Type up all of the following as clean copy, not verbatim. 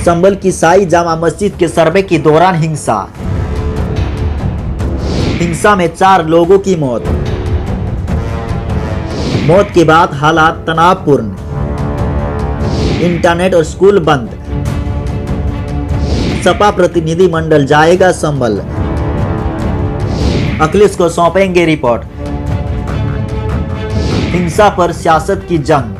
संभल की साई जामा मस्जिद के सर्वे के दौरान हिंसा में 4 लोगों की मौत के बाद हालात तनावपूर्ण, इंटरनेट और स्कूल बंद, सपा प्रतिनिधि मंडल जाएगा संभल, अखिलेश को सौंपेंगे रिपोर्ट। हिंसा पर सियासत की जंग।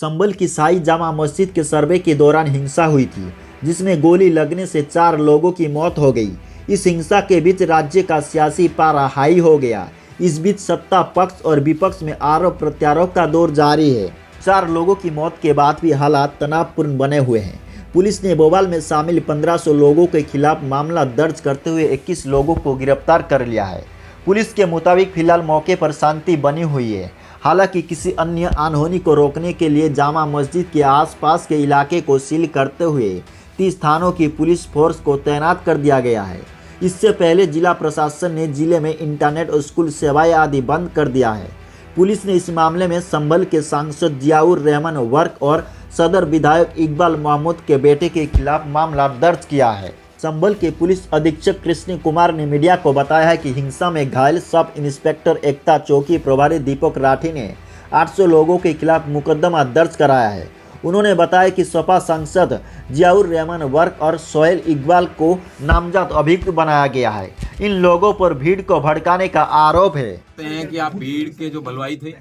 संभल की साई जामा मस्जिद के सर्वे के दौरान हिंसा हुई थी, जिसमें गोली लगने से 4 लोगों की मौत हो गई। इस हिंसा के बीच राज्य का सियासी पारा हाई हो गया। इस बीच सत्ता पक्ष और विपक्ष में आरोप प्रत्यारोप का दौर जारी है। 4 लोगों की मौत के बाद भी हालात तनावपूर्ण बने हुए हैं। पुलिस ने भोपाल में शामिल 1500 लोगों के खिलाफ मामला दर्ज करते हुए 21 लोगों को गिरफ्तार कर लिया है। पुलिस के मुताबिक फिलहाल मौके पर शांति बनी हुई है। हालांकि किसी अन्य अनहोनी को रोकने के लिए जामा मस्जिद के आसपास के इलाके को सील करते हुए 30 थानों की पुलिस फोर्स को तैनात कर दिया गया है। इससे पहले जिला प्रशासन ने जिले में इंटरनेट और स्कूल सेवाएं आदि बंद कर दिया है। पुलिस ने इस मामले में संभल के सांसद जियाउर रहमान वर्क और सदर विधायक इकबाल महमूद के बेटे के खिलाफ मामला दर्ज किया है। संभल के पुलिस अधीक्षक कृष्ण कुमार ने मीडिया को बताया है कि हिंसा में घायल सब इंस्पेक्टर एकता चौकी प्रभारी दीपक राठी ने 800 लोगों के खिलाफ मुकदमा दर्ज कराया है। उन्होंने बताया कि सपा सांसद जियाउर रहमान वर्क और सोहेल इकबाल को नामजद अभियुक्त बनाया गया है। इन लोगों पर भीड़ को भड़काने का आरोप है। कि आप भीड़ के जो बलवाई थे,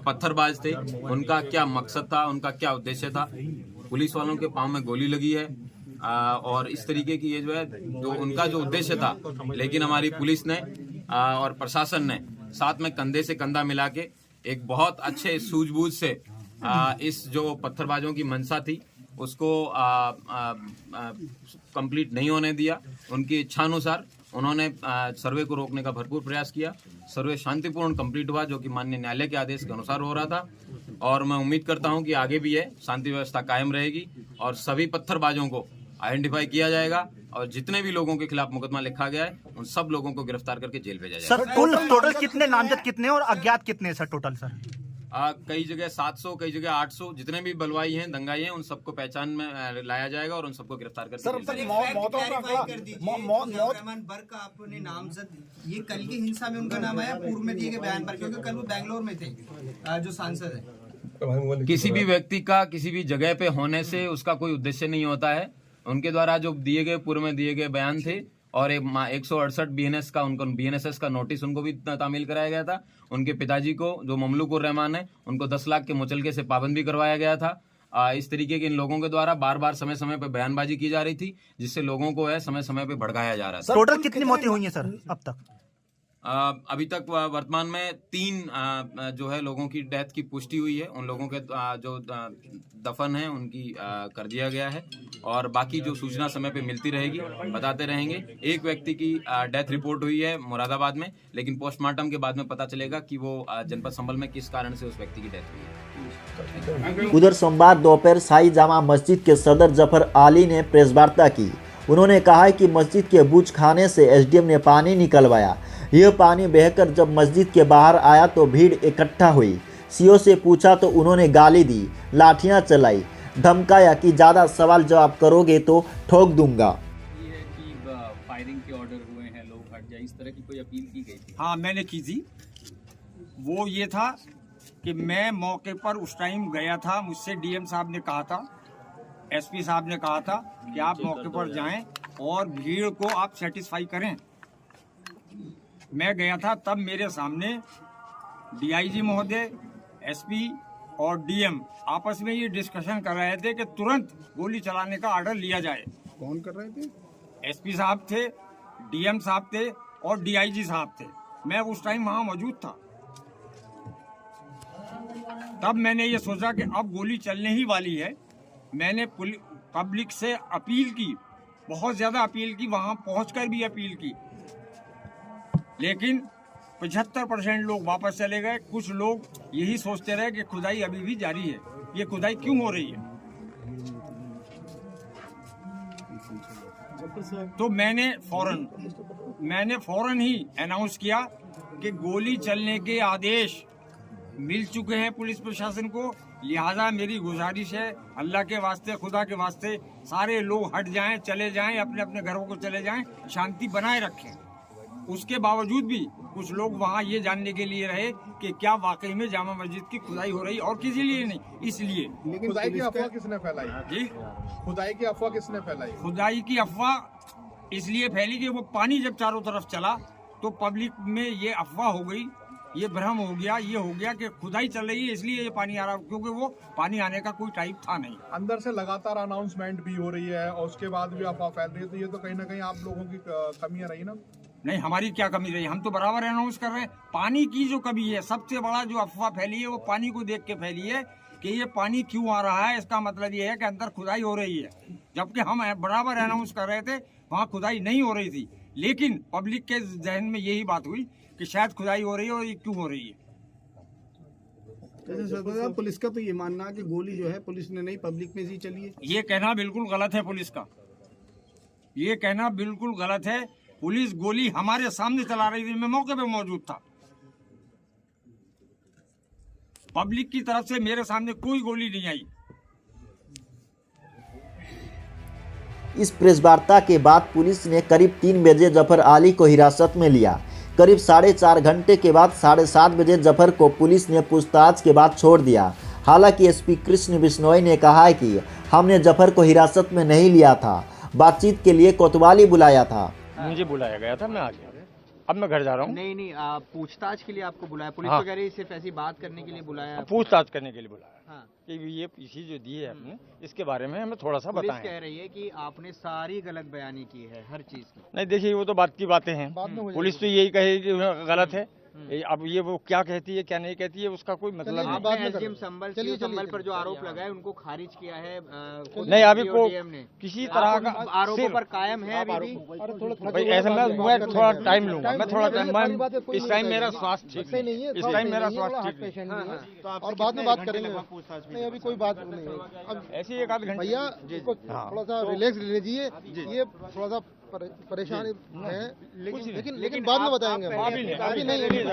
पत्थरबाज थे, उनका क्या मकसद था, उनका क्या उद्देश्य था। पुलिस वालों के पांव में गोली लगी है और इस तरीके की ये जो है जो उनका जो उद्देश्य था, लेकिन हमारी पुलिस ने और प्रशासन ने साथ में कंधे से कंधा मिला के एक बहुत अच्छे सूझबूझ से इस जो पत्थरबाजों की मंशा थी उसको कंप्लीट नहीं होने दिया। उनकी इच्छानुसार उन्होंने सर्वे को रोकने का भरपूर प्रयास किया। सर्वे शांतिपूर्ण कंप्लीट हुआ, जो कि माननीय न्यायालय के आदेश के अनुसार हो रहा था। और मैं उम्मीद करता हूं कि आगे भी है शांति व्यवस्था कायम रहेगी और सभी पत्थरबाजों को आइडेंटिफाई किया जाएगा और जितने भी लोगों के खिलाफ मुकदमा लिखा गया है उन सब लोगों को गिरफ्तार करके जेल भेजा जाएगा। सर कुल टोटल कितने नामजद कितने और अज्ञात कितने सर टोटल सर? कई जगह 700, कई जगह 800, जितने भी बलवाई हैं, दंगाई हैं, उन सबको पहचान में लाया जाएगा और उन सबको गिरफ्तार करके आपने नामजद, ये कल की हिंसा में उनका नाम आया पूर्व में दिए गए बयान पर, क्योंकि कल वो बैंगलोर में थे जो सांसद है। किसी भी व्यक्ति का किसी भी जगह पे होने से उसका कोई उद्देश्य नहीं होता है। उनके द्वारा जो दिए गए पूर्व में दिए गए बयान थे और 168 बीएनएस का उनको बीएनएसएस का नोटिस उनको भी तामील कराया गया था। उनके पिताजी को जो ममलूकुर रहमान है उनको 10 लाख के मुचलके से पाबंद भी करवाया गया था। इस तरीके के इन लोगों के द्वारा बार बार समय समय पर बयानबाजी की जा रही थी, जिससे लोगों को है समय समय पर भड़काया जा रहा था। टोटल कितनी मौतें हुई हैं सर अब तक? अभी तक वर्तमान में 3 जो है लोगों की डेथ की पुष्टि हुई है। उन लोगों के जो दफन है उनकी कर दिया गया है और बाकी जो सूचना समय पे मिलती रहेगी बताते रहेंगे। एक व्यक्ति की डेथ रिपोर्ट हुई है मुरादाबाद में, लेकिन पोस्टमार्टम के बाद में पता चलेगा कि वो जनपद संभल में किस कारण से उस व्यक्ति की डेथ हुई है। उधर सोमवार दोपहर साई जामा मस्जिद के सदर जफर आली ने प्रेस वार्ता की। उन्होंने कहा कि मस्जिद के बूझ खाने से एसडीएम ने पानी निकलवाया। यह पानी बहकर जब मस्जिद के बाहर आया तो भीड़ इकट्ठा हुई। सीओ से पूछा तो उन्होंने गाली दी, लाठियां चलाई, धमकाया कि ज़्यादा सवाल जवाब करोगे तो ठोक दूंगा। ये है कि फायरिंग के ऑर्डर हुए हैं, लोग हट जाए, इस तरह की कोई अपील की गई थी? हाँ, मैंने की थी। वो ये था कि मैं मौके पर उस टाइम गया था, मुझसे डीएम साहब ने कहा था, एसपी साहब ने कहा था कि आप मौके पर जाएं और भीड़ को आप सेटिस्फाई करें। मैं गया था, तब मेरे सामने डीआईजी महोदय, एसपी और डीएम आपस में ये डिस्कशन कर रहे थे कि तुरंत गोली चलाने का ऑर्डर लिया जाए। कौन कर रहे थे? एसपी साहब थे, डीएम साहब थे और डीआईजी साहब थे। मैं उस टाइम वहां मौजूद था। तब मैंने ये सोचा कि अब गोली चलने ही वाली है। मैंने पब्लिक से अपील की, बहुत ज्यादा अपील की, वहां पहुंचकर भी अपील की, लेकिन 75% लोग वापस चले गए। कुछ लोग यही सोचते रहे कि खुदाई अभी भी जारी है, ये खुदाई क्यों हो रही है। तो मैंने फौरन ही अनाउंस किया कि गोली चलने के आदेश मिल चुके हैं पुलिस प्रशासन को। लिहाजा मेरी गुजारिश है, अल्लाह के वास्ते, खुदा के वास्ते, सारे लोग हट जाएं, चले जाएं, अपने अपने घरों को चले जाएं, शांति बनाए रखें। उसके बावजूद भी कुछ लोग वहाँ ये जानने के लिए रहे कि क्या वाकई में जामा मस्जिद की खुदाई हो रही, और किसी लिए नहीं, इसलिए। लेकिन खुदाई की अफवाह किसने फैलाई जी, खुदाई की अफवाह किसने फैलाई? खुदाई की अफवाह इसलिए फैली कि वो पानी जब चारों तरफ चला तो पब्लिक में ये अफवाह हो गई, ये भ्रम हो गया, ये हो गया कि खुदाई चल रही है इसलिए ये पानी आ रहा, क्योंकि वो पानी आने का कोई टाइम था नहीं। अंदर से लगातार अनाउंसमेंट भी हो रही है और उसके बाद भी अफवाह फैल रही है, तो ये तो कहीं ना कहीं आप लोगों की कमियां रही ना? नहीं, हमारी क्या कमी रही, हम तो बराबर अनाउंस कर रहे हैं। पानी की जो कमी है, सबसे बड़ा जो अफवाह फैली है वो पानी को देख के फैली है कि ये पानी क्यों आ रहा है, इसका मतलब ये है कि अंदर खुदाई हो रही है, जबकि हम बराबर अनाउंस कर रहे थे वहाँ खुदाई नहीं हो रही थी। लेकिन पब्लिक के जहन में यही बात हुई कि शायद खुदाई हो रही है, और ये क्यों हो रही है। जैसे सरदार साहब, पुलिस का तो ये मानना है कि गोली जो है पुलिस ने नहीं, पब्लिक में ही चली है। ये कहना बिल्कुल गलत है पुलिस का, ये कहना बिल्कुल गलत है। पुलिस गोली हमारे सामने चला रही थी, मैं मौके पे मौजूद था। पब्लिक की तरफ से मेरे सामने कोई गोली नहीं आई। इस प्रेस वार्ता के बाद पुलिस ने करीब 3 बजे जफर आली को हिरासत में लिया। करीब 4.5 घंटे के बाद 7:30 बजे जफर को पुलिस ने पूछताछ के बाद छोड़ दिया। हालांकि एसपी कृष्ण बिश्नोई ने कहा है कि हमने जफर को हिरासत में नहीं लिया था, बातचीत के लिए कोतवाली बुलाया था। मुझे बुलाया गया था, मैं आ गया। अब मैं घर जा रहा हूँ। नहीं, पूछताछ के लिए आपको बुलाया पुलिस? हाँ। तो कह रही सिर्फ ऐसी बात करने के लिए बुलाया? पूछताछ करने के लिए बुलाया। हाँ। कि ये पीसी जो दी है आपने, इसके बारे में हमें थोड़ा सा पुलिस बताएं। कह रही है कि आपने सारी गलत बयानी की है हर चीज की। नहीं, देखिए वो तो बात की बातें हैं, पुलिस तो यही कहे कि गलत है। अब ये वो क्या कहती है क्या नहीं कहती है उसका कोई मतलब नहीं। आपने एसडीएम संभल पर जो आरोप लगाए उनको खारिज किया है? नहीं, अभी को किसी तरह का आरोपों पर कायम है अभी भी? भाई ऐसा मैं थोड़ा टाइम लूंगा, मैं थोड़ा टाइम, इस टाइम मेरा स्वास्थ्य ठीक नहीं है, इस टाइम मेरा स्वास्थ्य ठीक नहीं है, और बाद में बात करेंगे। नहीं, अभी कोई बात नहीं है। अब ऐसे 1 आध घंटे भैया थोड़ा सा रिलैक्स लीजिए, ये थोड़ा सा परेशानी है, लेकिन बाद में बताएंगे। अभी नहीं,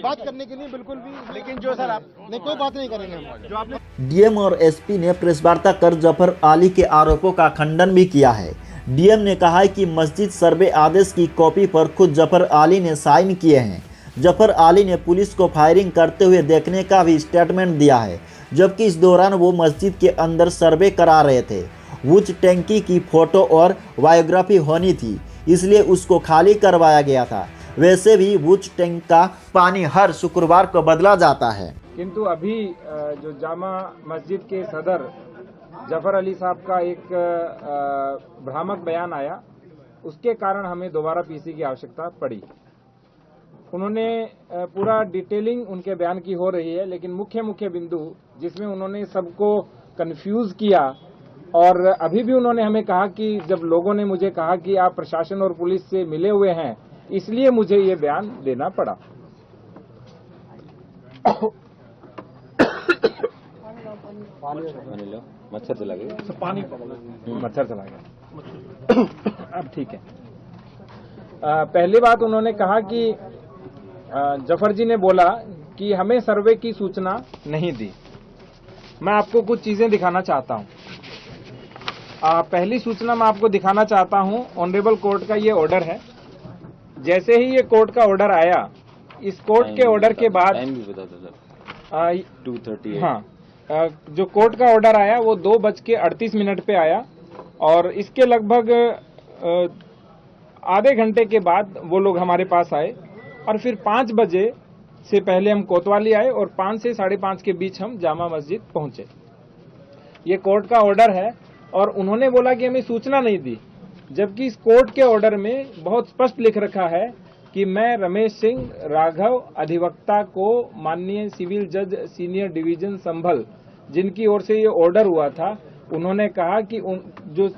बात करने के लिए बिल्कुल भी। लेकिन जो सर आप नहीं, कोई बात नहीं करेंगे हम। जो आपने डीएम और एसपी ने प्रेस वार्ता कर जफर आली के आरोपों का खंडन भी किया है। डीएम ने कहा है कि मस्जिद सर्वे आदेश की कॉपी पर खुद जफर आली ने साइन किए हैं। जफर आली ने पुलिस को फायरिंग करते हुए देखने का भी स्टेटमेंट दिया है, जबकि इस दौरान वो मस्जिद के अंदर सर्वे करा रहे थे। वुच टैंकी की फोटो और बायोग्राफी होनी थी, इसलिए उसको खाली करवाया गया था। वैसे भी वुच टैंक का पानी हर शुक्रवार को बदला जाता है। किंतु अभी जो जामा मस्जिद के सदर जफर अली साहब का एक भ्रामक बयान आया, उसके कारण हमें दोबारा पीसी की आवश्यकता पड़ी। उन्होंने पूरा डिटेलिंग उनके बयान की हो रही है, लेकिन मुख्य बिंदु जिसमें उन्होंने सबको कंफ्यूज किया, और अभी भी उन्होंने हमें कहा कि जब लोगों ने मुझे कहा कि आप प्रशासन और पुलिस से मिले हुए हैं, इसलिए मुझे ये बयान देना पड़ा। मच्छर चला गया, पानी मच्छर चला गया, अब ठीक है। पहली बात उन्होंने कहा कि जफर जी ने बोला कि हमें सर्वे की सूचना नहीं दी। मैं आपको कुछ चीजें दिखाना चाहता हूं। पहली सूचना मैं आपको दिखाना चाहता हूं, ऑनरेबल कोर्ट का ये ऑर्डर है। जैसे ही ये कोर्ट का ऑर्डर आया, इस कोर्ट के ऑर्डर के बाद 2:30 हाँ, जो कोर्ट का ऑर्डर आया वो 2:38 पे आया, और इसके लगभग आधे घंटे के बाद वो लोग हमारे पास आए, और फिर 5 बजे से पहले हम कोतवाली आए, और 5 से 5:30 के बीच हम जामा मस्जिद पहुंचे। ये कोर्ट का ऑर्डर है, और उन्होंने बोला कि हमें सूचना नहीं दी, जबकि इस कोर्ट के ऑर्डर में बहुत स्पष्ट लिख रखा है कि मैं रमेश सिंह राघव अधिवक्ता को माननीय सिविल जज सीनियर डिवीजन संभल, जिनकी ओर से ये ऑर्डर हुआ था, उन्होंने कहा कि जो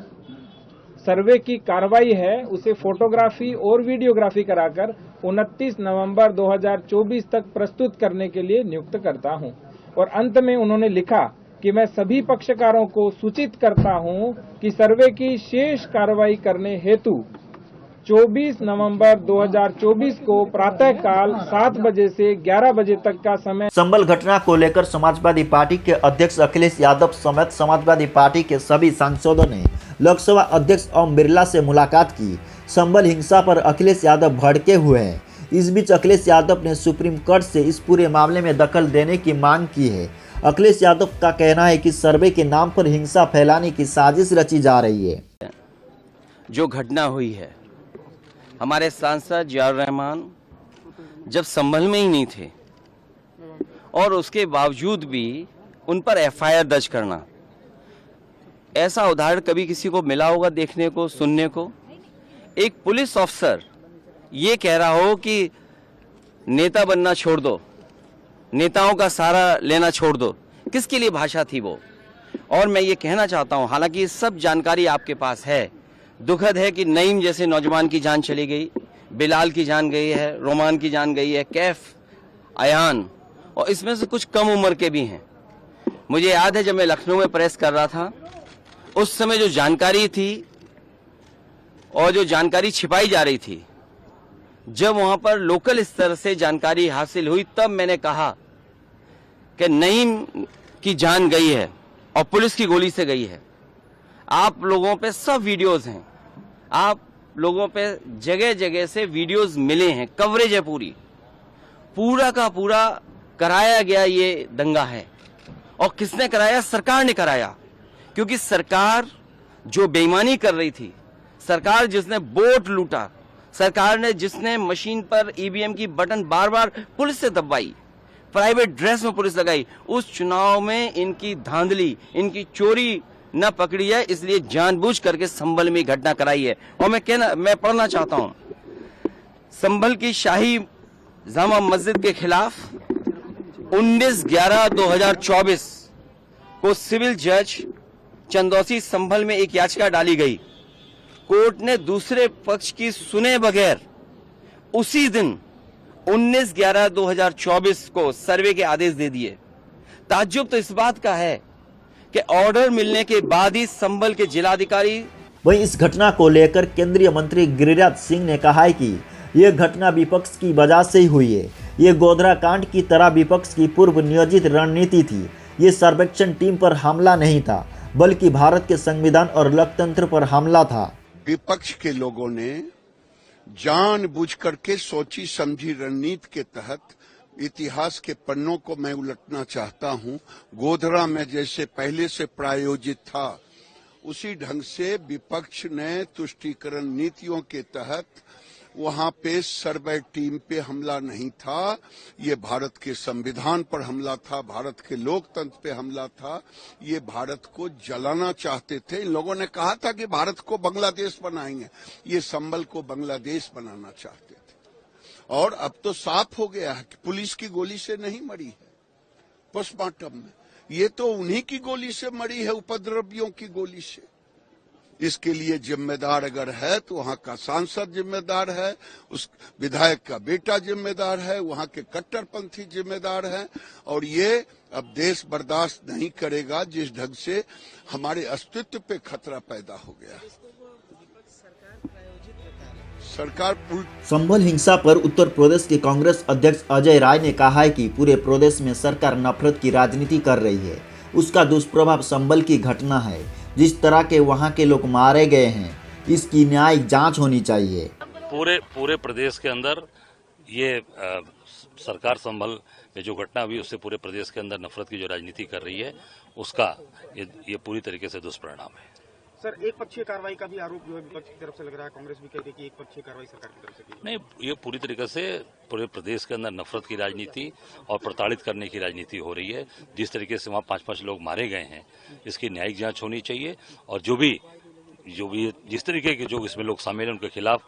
सर्वे की कार्रवाई है उसे फोटोग्राफी और वीडियोग्राफी कराकर 29 नवंबर 2024 तक प्रस्तुत करने के लिए नियुक्त करता हूं। और अंत में उन्होंने लिखा कि मैं सभी पक्षकारों को सूचित करता हूं कि सर्वे की शेष कार्रवाई करने हेतु 24 नवंबर 2024 को प्रातःकाल 7 बजे से 11 बजे तक का समय। संभल घटना को लेकर समाजवादी पार्टी के अध्यक्ष अखिलेश यादव समेत समाजवादी पार्टी के सभी सांसदों ने लोकसभा अध्यक्ष ओम बिरला से मुलाकात की। संभल हिंसा पर अखिलेश यादव भड़के हुए हैं। इस बीच अखिलेश यादव ने सुप्रीम कोर्ट से इस पूरे मामले में दखल देने की मांग की है। अखिलेश यादव का कहना है कि सर्वे के नाम पर हिंसा फैलाने की साजिश रची जा रही है। जो घटना हुई है, हमारे सांसद जियाउर रहमान जब संभल में ही नहीं थे और उसके बावजूद भी उन पर एफआईआर दर्ज करना, ऐसा उदाहरण कभी किसी को मिला होगा देखने को, सुनने को? एक पुलिस ऑफिसर ये कह रहा हो कि नेता बनना छोड़ दो, नेताओं का सहारा लेना छोड़ दो, किसके लिए भाषा थी वो? और मैं ये कहना चाहता हूँ, हालांकि सब जानकारी आपके पास है, दुखद है कि नईम जैसे नौजवान की जान चली गई, बिलाल की जान गई है, रोमान की जान गई है, कैफ, अयान, और इसमें से कुछ कम उम्र के भी हैं। मुझे याद है जब मैं लखनऊ में प्रेस कर रहा था, उस समय जो जानकारी थी और जो जानकारी छिपाई जा रही थी, जब वहां पर लोकल स्तर से जानकारी हासिल हुई, तब मैंने कहा कि नईम की जान गई है और पुलिस की गोली से गई है। आप लोगों पे सब वीडियोस हैं, आप लोगों पे जगह जगह से वीडियोस मिले हैं, कवरेज है पूरा का पूरा कराया गया ये दंगा है। और किसने कराया? सरकार ने कराया, क्योंकि सरकार जो बेईमानी कर रही थी, सरकार जिसने वोट लूटा, सरकार ने जिसने मशीन पर ईवीएम की बटन बार बार पुलिस से दबाई, प्राइवेट ड्रेस में पुलिस लगाई, उस चुनाव में इनकी धांधली, इनकी चोरी न पकड़ी है, इसलिए जानबूझ करके संभल में घटना कराई है। और मैं पढ़ना चाहता हूं, संभल की शाही जामा मस्जिद के खिलाफ 19/11/2024 को सिविल जज चंदौसी संभल में एक याचिका डाली गई। कोर्ट ने दूसरे पक्ष की सुने बगैर उसी दिन 19/11/2024 को सर्वे के आदेश दे दिए। ताज्जुब तो इस बात का है कि ऑर्डर मिलने के बाद ही संभल के जिलाधिकारी। वहीं इस घटना को लेकर केंद्रीय मंत्री गिरिराज सिंह ने कहा है कि यह घटना विपक्ष की वजह से ही हुई है। ये गोधरा कांड की तरह विपक्ष की पूर्व नियोजित रणनीति थी। ये सर्वेक्षण टीम पर हमला नहीं था, बल्कि भारत के संविधान और लोकतंत्र पर हमला था। विपक्ष के लोगों ने जानबूझ करके सोची समझी रणनीति के तहत इतिहास के पन्नों को मैं उलटना चाहता हूं। गोधरा में जैसे पहले से प्रायोजित था, उसी ढंग से विपक्ष ने तुष्टीकरण नीतियों के तहत वहां पे सर्वे टीम पे हमला नहीं था, ये भारत के संविधान पर हमला था, भारत के लोकतंत्र पे हमला था। ये भारत को जलाना चाहते थे। इन लोगों ने कहा था कि भारत को बांग्लादेश बनाएंगे, ये संभल को बांग्लादेश बनाना चाहते थे। और अब तो साफ हो गया है कि पुलिस की गोली से नहीं मरी है पोस्टमार्टम में, ये तो उन्हीं की गोली से मरी है, उपद्रवियों की गोली से। इसके लिए जिम्मेदार अगर है तो वहां का सांसद जिम्मेदार है, उस विधायक का बेटा जिम्मेदार है, वहां के कट्टरपंथी जिम्मेदार हैं। और ये अब देश बर्दाश्त नहीं करेगा जिस ढंग से हमारे अस्तित्व पे खतरा पैदा हो गया। सरकार संभल हिंसा पर उत्तर प्रदेश के कांग्रेस अध्यक्ष अजय राय ने कहा है कि पूरे प्रदेश में सरकार नफरत की राजनीति कर रही है। उसका दुष्प्रभाव संभल की घटना है। जिस तरह के वहां के लोग मारे गए हैं, इसकी न्यायिक जांच होनी चाहिए। पूरे प्रदेश के अंदर ये सरकार संभल में जो घटना हुई, उससे पूरे प्रदेश के अंदर नफरत की जो राजनीति कर रही है, उसका ये पूरी तरीके से दुष्परिणाम है। सर, एक पक्षीय कार्रवाई का भी आरोप जो है विपक्ष की तरफ से लग रहा है। कांग्रेस भी कहती है कि एक पक्षीय कार्रवाई सरकार की तरफ से की। नहीं, ये पूरी तरीके से पूरे प्रदेश के अंदर नफरत की राजनीति और प्रताड़ित करने की राजनीति हो रही है। जिस तरीके से वहाँ 5-5 लोग मारे गए हैं, इसकी न्यायिक जांच होनी चाहिए। और जो भी जिस तरीके के जो इसमें लोग शामिल हैं, उनके खिलाफ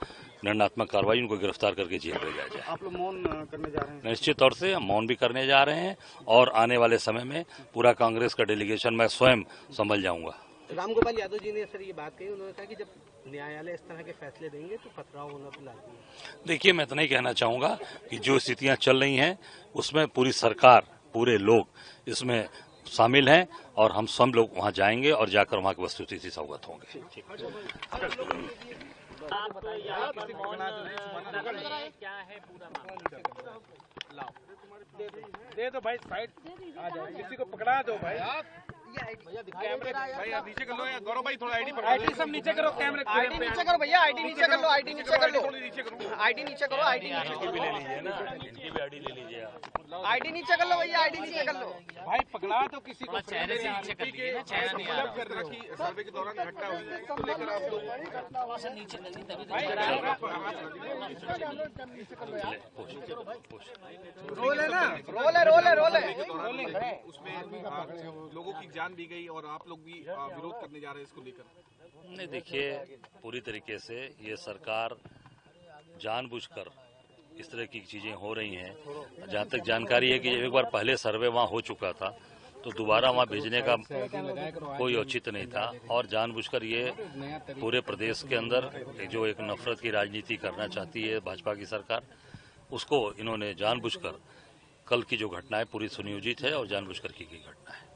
दंडात्मक कार्रवाई, उनको गिरफ्तार करके जेल भेजा जाए। आप लोग मौन करने जा रहे हैं? निश्चित तौर से हम मौन भी करने जा रहे हैं और आने वाले समय में पूरा कांग्रेस का डेलीगेशन मैं स्वयं संभल जाऊंगा। रामगोपाल यादव जी ने सर ये बात कही, उन्होंने कहा कि जब न्यायालय इस तरह के फैसले देंगे तो पथराव होना तो लाजमी है। देखिए, मैं इतना ही कहना चाहूंगा कि जो स्थितियां चल रही हैं, उसमें पूरी सरकार, पूरे लोग इसमें शामिल हैं और हम सब लोग वहां जाएंगे और जाकर वहां की वस्तुस्थिति से अवगत होंगे। क्या है पूरा मामला? दे दो भाई, साइड आ जाओ, किसी को पकड़ा दो भाई। कैमरे भाई आप नीचे कर लो यार, गौरव भाई थोड़ा आईडी सब नीचे करो, कैमरे आईडी नीचे करो भैया, आईडी नीचे कर लो, आईडी नीचे कर लो, आईडी नीचे करो, आईडी नीचे भी ले लीजिए ना, इनकी भी आईडी ले लीजिए आप। आईडी नीचे कर लो भैया, आईडी नीचे कर लो भाई, पकड़ा दो किसी को। चेहरे से नीचे कर लीजिए ना, चेहरा नहीं आ रहा। सर्वे के दौरान घटना हुई है, इसको लेकर आप लोग नीचे करनी तभी रोल है ना, रोल है, रोल है, रोल है। उसमें लोगों की जान दी गई और आप लोग भी विरोध करने जा रहे हैं इसको लेकर। नहीं, देखिए, पूरी तरीके से ये सरकार जानबूझकर इस तरह की चीजें हो रही हैं। जहाँ तक जानकारी है कि एक बार पहले सर्वे वहाँ हो चुका था, तो दोबारा वहाँ भेजने का कोई औचित्य नहीं था और जानबूझकर ये पूरे प्रदेश के अंदर जो एक नफरत की राजनीति करना चाहती है भाजपा की सरकार, उसको इन्होंने जानबूझकर, कल की जो घटना है पूरी सुनियोजित है और जानबूझकर की गई घटना है।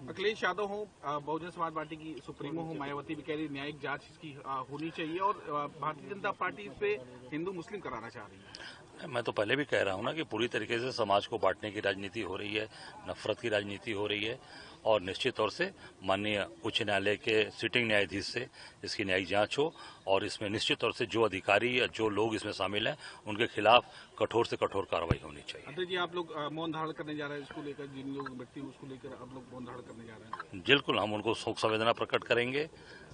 अखिलेश यादव हो, बहुजन समाज पार्टी की सुप्रीमो हो, मायावती भी कह रही न्यायिक जांच इसकी होनी चाहिए और भारतीय जनता पार्टी इस पे हिंदू मुस्लिम कराना चाह रही है। मैं तो पहले भी कह रहा हूं ना कि पूरी तरीके से समाज को बांटने की राजनीति हो रही है, नफरत की राजनीति हो रही है और निश्चित तौर से माननीय उच्च न्यायालय के सिटिंग न्यायाधीश से इसकी न्यायिक जांच हो और इसमें निश्चित तौर से जो अधिकारी या जो लोग इसमें शामिल हैं उनके खिलाफ कठोर से कठोर कार्रवाई होनी चाहिए। अध्यक्ष जी, आप लोग मौन धारण करने जा रहे हैं इसको लेकर, जिन लोग व्यक्ति उसको लेकर आप लोग मौन धारण करने जा रहे हैं? बिल्कुल, हम उनको शोक संवेदना प्रकट करेंगे।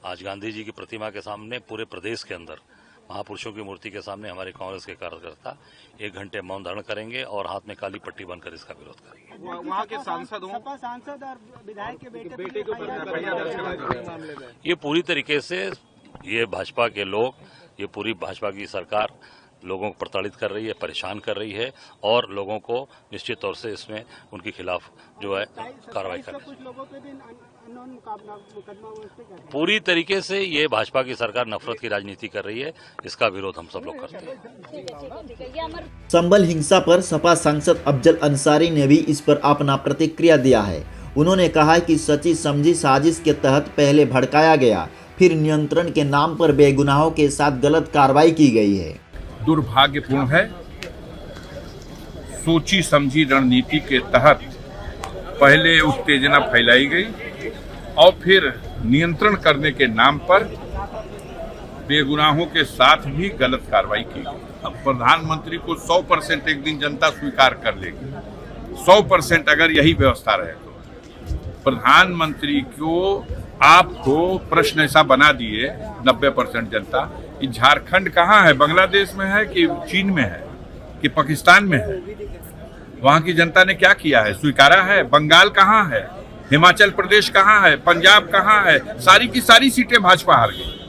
आज गांधी जी की प्रतिमा के सामने पूरे प्रदेश के अंदर महापुरुषों की मूर्ति के सामने हमारे कांग्रेस के कार्यकर्ता 1 घंटे मौन धारण करेंगे और हाथ में काली पट्टी बनकर इसका विरोध करेंगे। वहाँ के सांसद और विधायक के बेटे को ये पूरी तरीके से ये भाजपा के लोग, ये पूरी भाजपा की सरकार लोगों को प्रताड़ित कर रही है, परेशान कर रही है और लोगों को निश्चित तौर से इसमें उनके खिलाफ जो है कार्रवाई कर रही है। पूरी तरीके से ये भाजपा की सरकार नफरत की राजनीति कर रही है, इसका विरोध हम सब लोग करते हैं। संभल हिंसा पर सपा सांसद अफजल अंसारी ने भी इस पर अपना प्रतिक्रिया दिया है। उन्होंने कहा कि सची समझी साजिश के तहत पहले भड़काया गया, फिर नियंत्रण के नाम पर बेगुनाहों के साथ गलत कार्रवाई की गई है। दुर्भाग्यपूर्ण है, सोची समझी रणनीति के तहत पहले उत्तेजना फैलाई गई और फिर नियंत्रण करने के नाम पर बेगुनाहों के साथ भी गलत कार्रवाई की गई। अब प्रधानमंत्री को 100% एक दिन जनता स्वीकार कर लेगी, 100% अगर यही व्यवस्था रहे तो। प्रधानमंत्री को आपको प्रश्न ऐसा बना दिए 90% जनता, कि झारखंड कहाँ है, बांग्लादेश में है कि चीन में है कि पाकिस्तान में है? वहां की जनता ने क्या किया है, स्वीकारा है? बंगाल कहाँ है, हिमाचल प्रदेश कहाँ है, पंजाब कहाँ है? सारी की सारी सीटें भाजपा हार गई।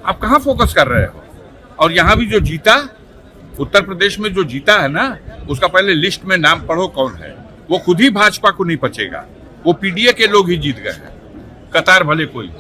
आप कहाँ फोकस कर रहे हो? और यहाँ भी जो जीता, उत्तर प्रदेश में जो जीता है ना, उसका पहले लिस्ट में नाम पढ़ो कौन है। वो खुद ही भाजपा को नहीं पचेगा, वो पीडीए के लोग ही जीत गए हैं, कतार भले कोई।